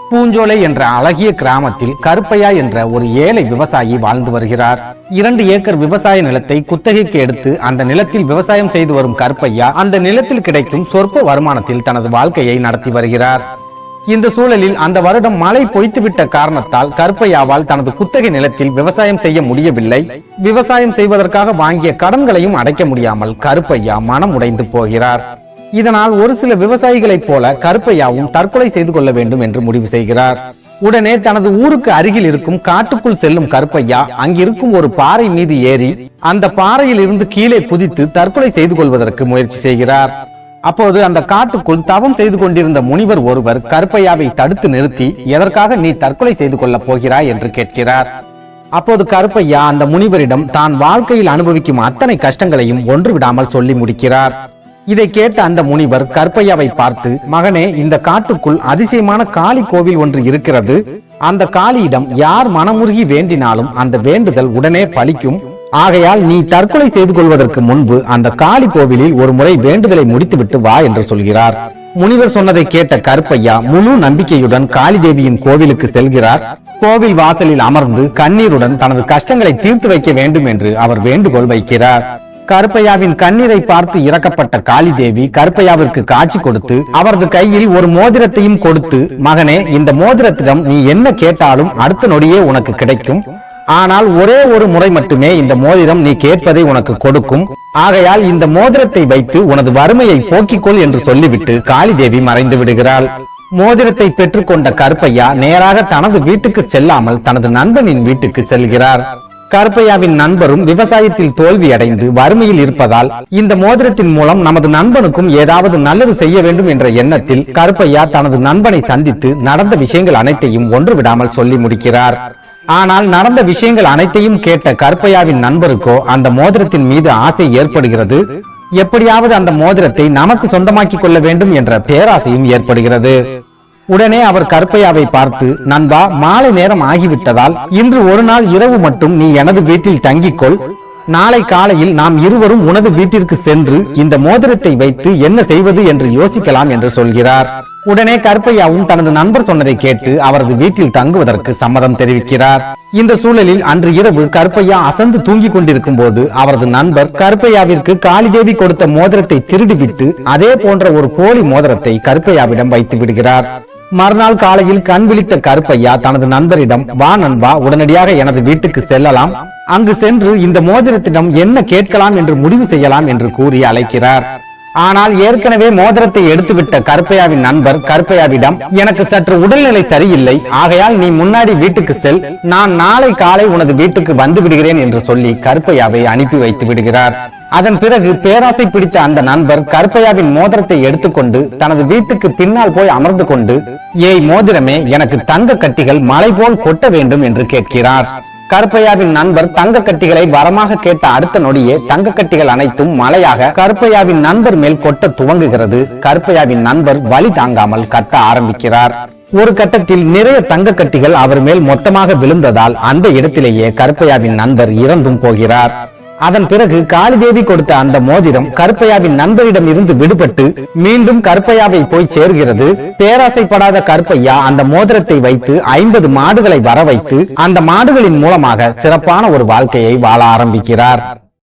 பூஞ்சோலை என்ற அழகிய கிராமத்தில் கருப்பையா என்ற ஒரு ஏழை விவசாயி வாழ்ந்து வருகிறார். 2 ஏக்கர் விவசாய நிலத்தை குத்தகைக்கு எடுத்து அந்த நிலத்தில் விவசாயம் செய்து வரும் கருப்பையா அந்த நிலத்தில் கிடைக்கும் சொற்ப வருமானத்தில் தனது வாழ்க்கையை நடத்தி வருகிறார். இந்த சூழலில் அந்த வருடம் மழை பொய்த்துவிட்ட காரணத்தால் கருப்பையாவால் தனது குத்தகை நிலத்தில் விவசாயம் செய்ய முடியவில்லை. விவசாயம் செய்வதற்காக வாங்கிய கடன்களையும் அடைக்க முடியாமல் கருப்பையா மனம் உடைந்து போகிறார். இதனால் ஒரு சில விவசாயிகளைப் போல கருப்பையாவும் தற்கொலை செய்து கொள்ள வேண்டும் என்று முடிவு செய்கிறார். உடனே தனது ஊருக்கு அருகில் இருக்கும் காட்டுக்குள் செல்லும் கருப்பையா அங்கிருக்கும் ஒரு பாறை மீது ஏறி அந்த பாறையில் இருந்து கீழே குதித்து தற்கொலை செய்து கொள்வதற்கு முயற்சி செய்கிறார். அப்போது அந்த காட்டுக்குள் தவம் செய்து கொண்டிருந்த முனிவர் ஒருவர் கருப்பையாவை தடுத்து நிறுத்தி, எதற்காக நீ தற்கொலை செய்து கொள்ளப் போகிறாய் என்று கேட்கிறார். அப்போது கருப்பையா அந்த முனிவரிடம் தான் வாழ்க்கையில் அனுபவிக்கும் அத்தனை கஷ்டங்களையும் ஒன்று விடாமல் சொல்லி முடிக்கிறார். இதை கேட்ட அந்த முனிவர் கருப்பையாவை பார்த்து, மகனே, இந்த காட்டுக்குள் அதிசயமான காளி கோவில் ஒன்று இருக்கிறது. அந்த காளியிடம் யார் மனமுருகி வேண்டினாலும் அந்த வேண்டுதல் உடனே பலிக்கும். ஆகையால் நீ தற்கொலை செய்து கொள்வதற்கு முன்பு அந்த காளி கோவிலில் ஒரு முறை வேண்டுதலை முடித்துவிட்டு வா என்று சொல்கிறார். முனிவர் சொன்னதை கேட்ட கருப்பையா முழு நம்பிக்கையுடன் காளி தேவியின் கோவிலுக்கு செல்கிறார். கோவில் வாசலில் அமர்ந்து கண்ணீருடன் தனது கஷ்டங்களை தீர்த்து வைக்க வேண்டும் என்று அவர் வேண்டுகோள் வைக்கிறார். கருப்பையாவின் கண்ணீரை பார்த்து இறக்கப்பட்ட காளி தேவி கருப்பையாவிற்கு காட்சி கொடுத்து அவரது கையில் ஒரு மோதிரத்தையும் கொடுத்து, மகனே, இந்த மோதிரத்திடம் நீ என்ன கேட்டாலும் அடுத்த நொடியே உனக்கு கிடைக்கும். ஆனால் ஒரே ஒரு முறை மட்டுமே இந்த மோதிரம் நீ கேட்பதை உனக்கு கொடுக்கும். ஆகையால் இந்த மோதிரத்தை வைத்து உனது வறுமையை போக்கிக்கொள் என்று சொல்லிவிட்டு காளி தேவி மறைந்து விடுகிறாள். மோதிரத்தை பெற்றுக்கொண்ட கருப்பையா நேராக தனது வீட்டுக்கு செல்லாமல் தனது நண்பனின் வீட்டுக்கு செல்கிறார். கருப்பையாவின் நண்பரும் விவசாயத்தில் தோல்வி அடைந்து வறுமையில் இருப்பதால் இந்த மோதிரத்தின் மூலம் நமது நண்பனுக்கும் ஏதாவது நல்லது செய்ய வேண்டும் என்ற எண்ணத்தில் கருப்பையா தனது நண்பனை சந்தித்து நடந்த விஷயங்கள் அனைத்தையும் ஒன்று விடாமல் சொல்லி முடிக்கிறார். ஆனால் நடந்த விஷயங்கள் அனைத்தையும் கேட்ட கருப்பையாவின் நண்பருக்கோ அந்த மோதிரத்தின் மீது ஆசை ஏற்படுகிறது. எப்படியாவது அந்த மோதிரத்தை நமக்கு சொந்தமாக்கிக் கொள்ள வேண்டும் என்ற பேராசையும் ஏற்படுகிறது. உடனே அவர் கருப்பையாவை பார்த்து, நண்பா, மாலை நேரம் ஆகிவிட்டதால் இன்று ஒரு நாள் இரவு மட்டும் நீ எனது வீட்டில் தங்கிக்கொள். நாளை காலையில் நாம் இருவரும் உனது வீட்டிற்கு சென்று இந்த மோதிரத்தை வைத்து என்ன செய்வது என்று யோசிக்கலாம் என்று சொல்கிறார். உடனே கருப்பையாவும் தனது நண்பர் சொன்னதை கேட்டு அவரது வீட்டில் தங்குவதற்கு சம்மதம் தெரிவிக்கிறார். இந்த சூழலில் அன்று இரவு கருப்பையா அசந்து தூங்கிக் கொண்டிருக்கும் போது அவரது நண்பர் கருப்பையாவிற்கு காளிதேவி கொடுத்த மோதிரத்தை திருடிவிட்டு அதே போன்ற ஒரு போலி மோதிரத்தை கருப்பையாவிடம் வைத்து விடுகிறார். மறுநாள் காலையில் கண் விழித்த கருப்பையா தனது நண்பரிடம், வா நண்பா, உடனடியாக எனது வீட்டுக்கு செல்லலாம். அங்கு சென்று இந்த மோதிரத்திடம் என்ன கேட்கலாம் என்று முடிவு செய்யலாம் என்று கூறி அழைக்கிறார். ஆனால் ஏற்கனவே மோதிரத்தை எடுத்துவிட்ட கருப்பையாவின் நண்பர் கருப்பையாவிடம், எனக்கு சற்று உடல்நிலை சரியில்லை, ஆகையால் நீ முன்னாடி வீட்டுக்கு செல், நான் நாளை காலை உனது வீட்டுக்கு வந்து விடுகிறேன் என்று சொல்லி கருப்பையாவை அனுப்பி வைத்து விடுகிறார். அதன் பிறகு பேராசை பிடித்த அந்த நண்பர் கருப்பையாவின் மோதிரத்தை எடுத்துக்கொண்டு தனது வீட்டுக்கு பின்னால் போய் அமர்ந்து கொண்டு, ஏய் மோதிரமே, எனக்கு தங்க கட்டிகள் மலை போல் கொட்ட வேண்டும் என்று கேட்கிறார். கருப்பையாவின் நண்பர் தங்க கட்டிகளை வரமாக கேட்ட அடுத்த நொடியே தங்க கட்டிகள் அனைத்தும் மலையாக கருப்பையாவின் நண்பர் மேல் கொட்ட துவங்குகிறது. கருப்பையாவின் நண்பர் வலி தாங்காமல் கத்த ஆரம்பிக்கிறார். ஒரு கட்டத்தில் நிறைய தங்க கட்டிகள் அவர் மேல் மொத்தமாக விழுந்ததால் அந்த இடத்திலேயே கருப்பையாவின் நண்பர் இறந்தும் போகிறார். அதன் பிறகு காளிதேவி கொடுத்த அந்த மோதிரம் கருப்பையாவின் நண்பரிடம் இருந்து விடுபட்டு மீண்டும் கருப்பையாவை போய் சேர்கிறது. பேராசைப்படாத கருப்பையா அந்த மோதிரத்தை வைத்து 50 மாடுகளை வர வைத்து அந்த மாடுகளின் மூலமாக சிறப்பான ஒரு வாழ்க்கையை வாழ ஆரம்பிக்கிறார்.